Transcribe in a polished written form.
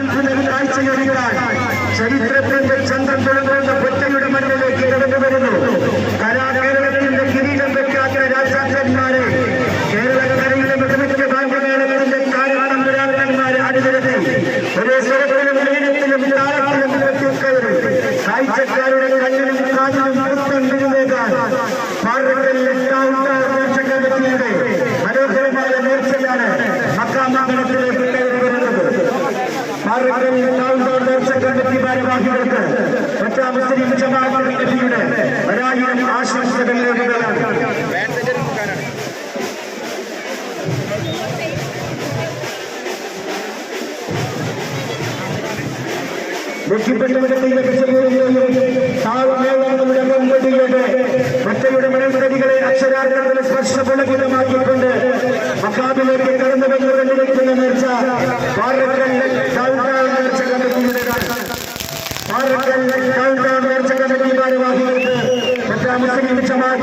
അത്ഭുത കാഴ്ചയൊരുക്കാൻ ചരിത്രത്തിന്റെ ചന്ദ്രൻ തുളങ്ങുന്ന പൊറ്റയുടെ മണ്ണിലേക്ക് കടന്നു വരുന്നു. കേരളത്തിന്റെ കിരീടം വെക്കാത്ത രാജാക്കന്മാരെ കേരളക്കരയിലെ മികമിക്ക ബാല്യമേളത്തിന്റെ താരതമ്പരാക്കന്മാരെ അണിനിരത്തി ഒരേ സ്വരത്തിലും ഈണത്തിലും താളത്തിലും കയറി കാഴ്ചക്കാരുടെ കണ്ണിലും കാതിലും നൃത്തം തിരിഞ്ഞേക്കാൻ കമ്മിറ്റിയുടെ മനോഹരമായ നേർച്ചയാണ് മക്കാമംഗലത്തിലേക്ക് കയറി വരുന്നത്. നേർച്ച കമ്മിറ്റി ഭാരവാഹികൾക്ക് മറ്റാ മുസ്ലിം ജമാഅത്ത് കമ്മിറ്റിയുടെ 1000 ആശംസകൾ നേടുകയാണ്. താളമേളങ്ങളുടെ മുൻപടിയുടെ ഒറ്റയുടെ മണൽത്തടികളെ അക്ഷരാർത്ഥത്തിൽ സ്പർശപുളകിതമാക്കിക്കൊണ്ട് മക്കാമിലേക്ക് കടന്നു വന്നുകൊണ്ടിരിക്കുന്ന നേർച്ച നേർച്ച കമ്മിറ്റി ഭാരവാഹികൾക്ക് മറ്റാ മുസ്ലിം ജമാഅത്ത്